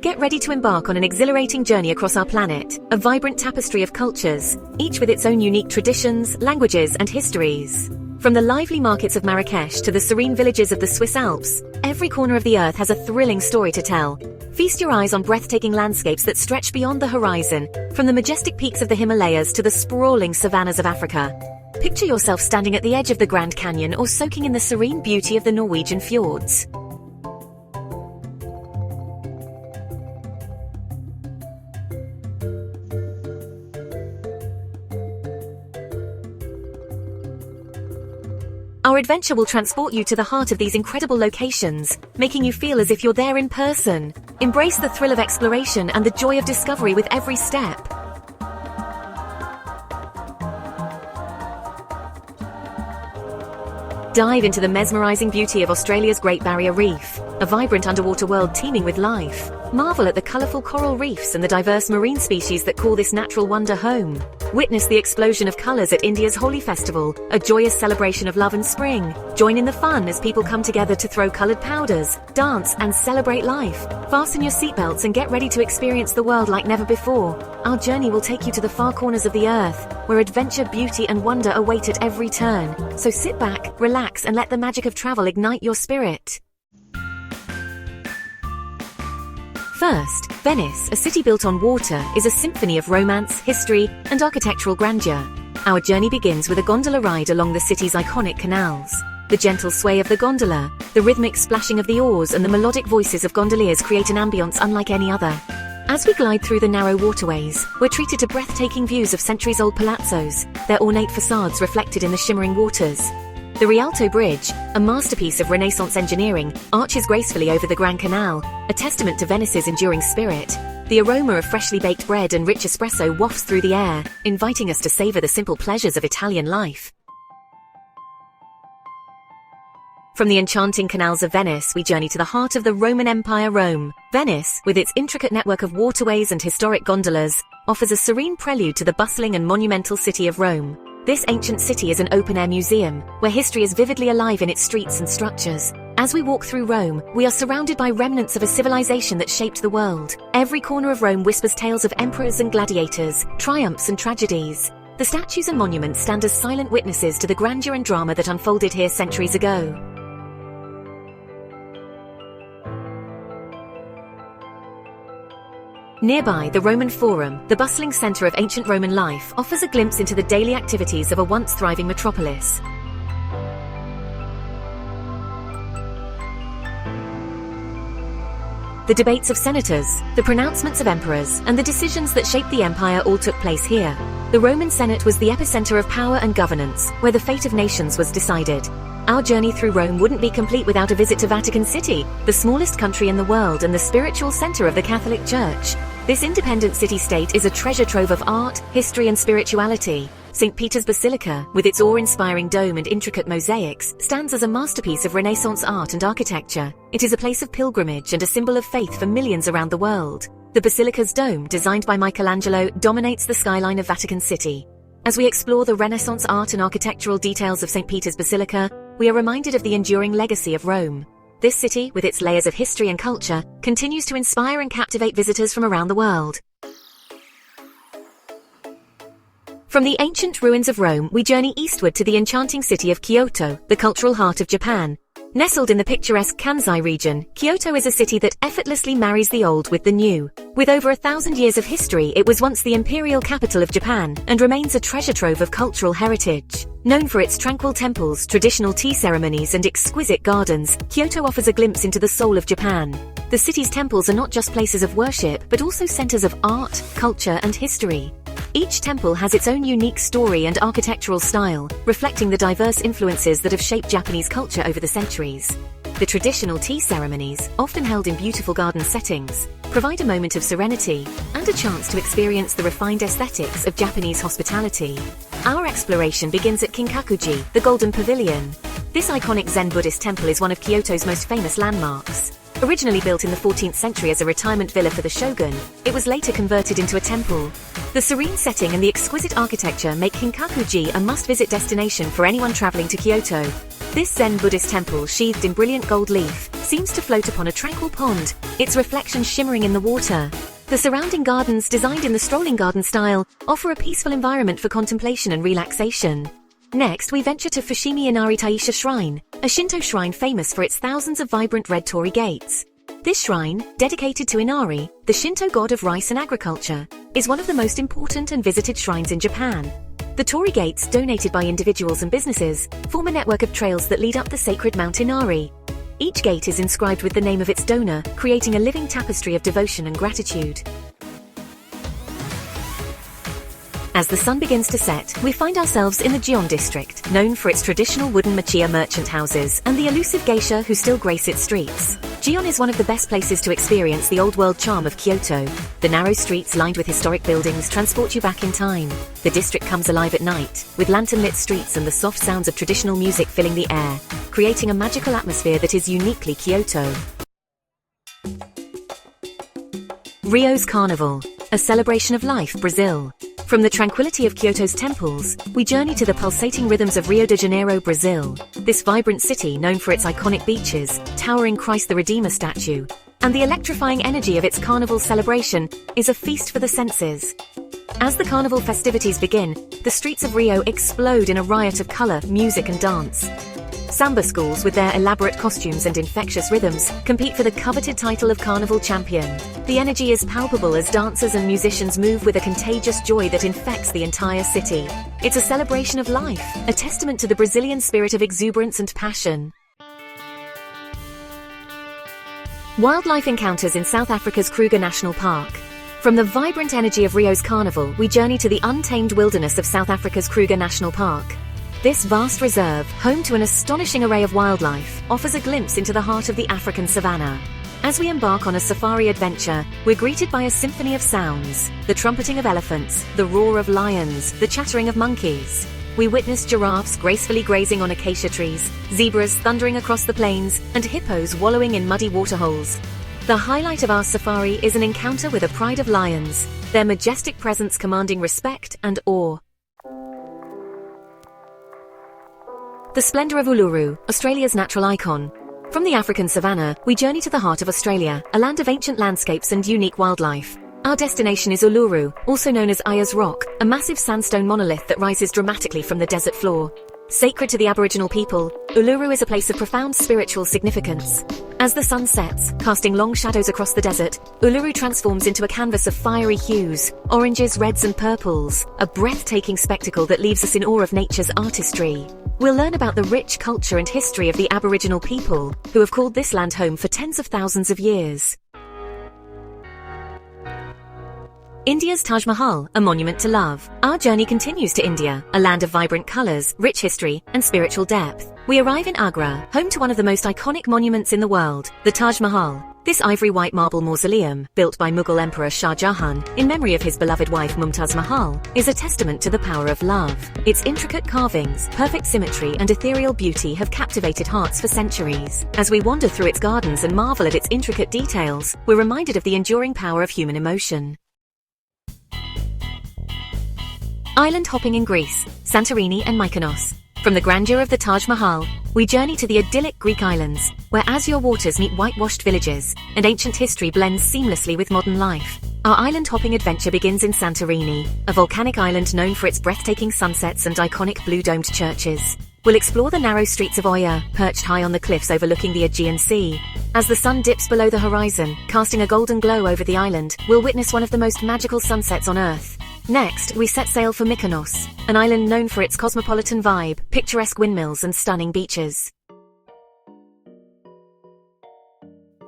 Get ready to embark on an exhilarating journey across our planet, a vibrant tapestry of cultures, each with its own unique traditions, languages, and histories. From the lively markets of Marrakesh to the serene villages of the Swiss Alps, every corner of the earth has a thrilling story to tell. Feast your eyes on breathtaking landscapes that stretch beyond the horizon, from the majestic peaks of the Himalayas to the sprawling savannas of Africa. Picture yourself standing at the edge of the Grand Canyon or soaking in the serene beauty of the Norwegian fjords. Our adventure will transport you to the heart of these incredible locations, making you feel as if you're there in person. Embrace the thrill of exploration and the joy of discovery with every step. Dive into the mesmerizing beauty of Australia's Great Barrier Reef, a vibrant underwater world teeming with life. Marvel at the colorful coral reefs and the diverse marine species that call this natural wonder home. Witness the explosion of colors at India's Holi Festival, a joyous celebration of love and spring. Join in the fun as people come together to throw colored powders, dance, and celebrate life. Fasten your seatbelts and get ready to experience the world like never before. Our journey will take you to the far corners of the earth, where adventure, beauty, and wonder await at every turn. So sit back, relax, and let the magic of travel ignite your spirit. First, Venice, a city built on water, is a symphony of romance, history, and architectural grandeur. Our journey begins with a gondola ride along the city's iconic canals. The gentle sway of the gondola, the rhythmic splashing of the oars, and the melodic voices of gondoliers create an ambience unlike any other. As we glide through the narrow waterways, we're treated to breathtaking views of centuries-old palazzos, their ornate facades reflected in the shimmering waters. The Rialto Bridge, a masterpiece of Renaissance engineering, arches gracefully over the Grand Canal, a testament to Venice's enduring spirit. The aroma of freshly baked bread and rich espresso wafts through the air, inviting us to savor the simple pleasures of Italian life. From the enchanting canals of Venice, we journey to the heart of the Roman Empire, Rome. Venice, with its intricate network of waterways and historic gondolas, offers a serene prelude to the bustling and monumental city of Rome. This ancient city is an open-air museum, where history is vividly alive in its streets and structures. As we walk through Rome, we are surrounded by remnants of a civilization that shaped the world. Every corner of Rome whispers tales of emperors and gladiators, triumphs and tragedies. The statues and monuments stand as silent witnesses to the grandeur and drama that unfolded here centuries ago. Nearby, the Roman Forum, the bustling center of ancient Roman life, offers a glimpse into the daily activities of a once thriving metropolis. The debates of senators, the pronouncements of emperors, and the decisions that shaped the empire all took place here. The Roman Senate was the epicenter of power and governance, where the fate of nations was decided. Our journey through Rome wouldn't be complete without a visit to Vatican City, the smallest country in the world and the spiritual center of the Catholic Church. This independent city-state is a treasure trove of art, history, and spirituality. St. Peter's Basilica, with its awe-inspiring dome and intricate mosaics, stands as a masterpiece of Renaissance art and architecture. It is a place of pilgrimage and a symbol of faith for millions around the world. The Basilica's dome, designed by Michelangelo, dominates the skyline of Vatican City. As we explore the Renaissance art and architectural details of St. Peter's Basilica, we are reminded of the enduring legacy of Rome. This city, with its layers of history and culture, continues to inspire and captivate visitors from around the world. From the ancient ruins of Rome, we journey eastward to the enchanting city of Kyoto, the cultural heart of Japan. Nestled in the picturesque Kansai region, Kyoto is a city that effortlessly marries the old with the new. With over 1,000 years of history, it was once the imperial capital of Japan and remains a treasure trove of cultural heritage. Known for its tranquil temples, traditional tea ceremonies, and exquisite gardens, Kyoto offers a glimpse into the soul of Japan. The city's temples are not just places of worship, but also centers of art, culture, and history. Each temple has its own unique story and architectural style, reflecting the diverse influences that have shaped Japanese culture over the centuries. The traditional tea ceremonies, often held in beautiful garden settings, provide a moment of serenity and a chance to experience the refined aesthetics of Japanese hospitality. Our exploration begins at Kinkakuji, the Golden Pavilion. This iconic Zen Buddhist temple is one of Kyoto's most famous landmarks. Originally built in the 14th century as a retirement villa for the shogun, it was later converted into a temple. The serene setting and the exquisite architecture make Kinkakuji a must-visit destination for anyone traveling to Kyoto. This Zen Buddhist temple, sheathed in brilliant gold leaf, seems to float upon a tranquil pond, its reflection shimmering in the water. The surrounding gardens, designed in the strolling garden style, offer a peaceful environment for contemplation and relaxation. Next, we venture to Fushimi Inari Taisha Shrine, a Shinto shrine famous for its thousands of vibrant red torii gates. This shrine, dedicated to Inari, the Shinto god of rice and agriculture, is one of the most important and visited shrines in Japan. The torii gates, donated by individuals and businesses, form a network of trails that lead up the sacred Mount Inari. Each gate is inscribed with the name of its donor, creating a living tapestry of devotion and gratitude. As the sun begins to set, we find ourselves in the Gion district, known for its traditional wooden machiya merchant houses and the elusive geisha who still grace its streets. Gion is one of the best places to experience the old-world charm of Kyoto. The narrow streets lined with historic buildings transport you back in time. The district comes alive at night, with lantern-lit streets and the soft sounds of traditional music filling the air, creating a magical atmosphere that is uniquely Kyoto. Rio's Carnival, a celebration of life, Brazil. From the tranquility of Kyoto's temples, we journey to the pulsating rhythms of Rio de Janeiro, Brazil. This vibrant city, known for its iconic beaches, towering Christ the Redeemer statue, and the electrifying energy of its carnival celebration, is a feast for the senses. As the carnival festivities begin, the streets of Rio explode in a riot of color, music and dance. Samba schools, with their elaborate costumes and infectious rhythms, compete for the coveted title of Carnival Champion. The energy is palpable as dancers and musicians move with a contagious joy that infects the entire city. It's a celebration of life, a testament to the Brazilian spirit of exuberance and passion. Wildlife encounters in South Africa's Kruger National Park. From the vibrant energy of Rio's Carnival, we journey to the untamed wilderness of South Africa's Kruger National Park. This vast reserve, home to an astonishing array of wildlife, offers a glimpse into the heart of the African savanna. As we embark on a safari adventure, we're greeted by a symphony of sounds: the trumpeting of elephants, the roar of lions, the chattering of monkeys. We witness giraffes gracefully grazing on acacia trees, zebras thundering across the plains, and hippos wallowing in muddy waterholes. The highlight of our safari is an encounter with a pride of lions, their majestic presence commanding respect and awe. The Splendor of Uluru, Australia's natural icon. From the African savanna, we journey to the heart of Australia, a land of ancient landscapes and unique wildlife. Our destination is Uluru, also known as Ayers Rock, a massive sandstone monolith that rises dramatically from the desert floor. Sacred to the Aboriginal people, Uluru is a place of profound spiritual significance. As the sun sets, casting long shadows across the desert, Uluru transforms into a canvas of fiery hues, oranges, reds and purples, a breathtaking spectacle that leaves us in awe of nature's artistry. We'll learn about the rich culture and history of the Aboriginal people, who have called this land home for tens of thousands of years. India's Taj Mahal, a monument to love. Our journey continues to India, a land of vibrant colors, rich history, and spiritual depth. We arrive in Agra, home to one of the most iconic monuments in the world, the Taj Mahal. This ivory white marble mausoleum, built by Mughal Emperor Shah Jahan in memory of his beloved wife Mumtaz Mahal, is a testament to the power of love. Its intricate carvings, perfect symmetry, and ethereal beauty have captivated hearts for centuries. As we wander through its gardens and marvel at its intricate details, we're reminded of the enduring power of human emotion. Island hopping in Greece, Santorini and Mykonos. From the grandeur of the Taj Mahal, we journey to the idyllic Greek islands, where azure waters meet whitewashed villages, and ancient history blends seamlessly with modern life. Our island hopping adventure begins in Santorini, a volcanic island known for its breathtaking sunsets and iconic blue-domed churches. We'll explore the narrow streets of Oya, perched high on the cliffs overlooking the Aegean Sea. As the sun dips below the horizon, casting a golden glow over the island, we'll witness one of the most magical sunsets on Earth. Next, we set sail for Mykonos, an island known for its cosmopolitan vibe, picturesque windmills and stunning beaches.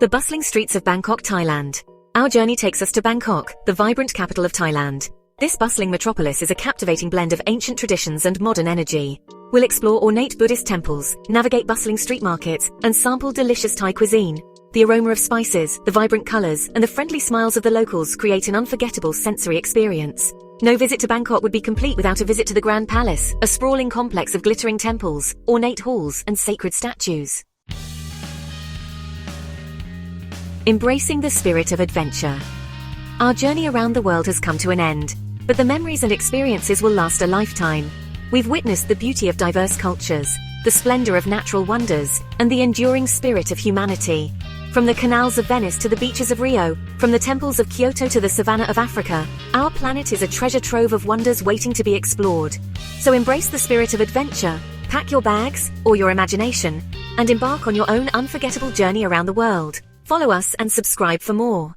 The bustling streets of Bangkok, Thailand. Our journey takes us to Bangkok, the vibrant capital of Thailand. This bustling metropolis is a captivating blend of ancient traditions and modern energy. We'll explore ornate Buddhist temples, navigate bustling street markets, and sample delicious Thai cuisine. The aroma of spices, the vibrant colors, and the friendly smiles of the locals create an unforgettable sensory experience. No visit to Bangkok would be complete without a visit to the Grand Palace, a sprawling complex of glittering temples, ornate halls, and sacred statues. Embracing the spirit of adventure. Our journey around the world has come to an end, but the memories and experiences will last a lifetime. We've witnessed the beauty of diverse cultures, the splendor of natural wonders, and the enduring spirit of humanity. From the canals of Venice to the beaches of Rio, from the temples of Kyoto to the savannah of Africa, our planet is a treasure trove of wonders waiting to be explored. So embrace the spirit of adventure, pack your bags, or your imagination, and embark on your own unforgettable journey around the world. Follow us and subscribe for more.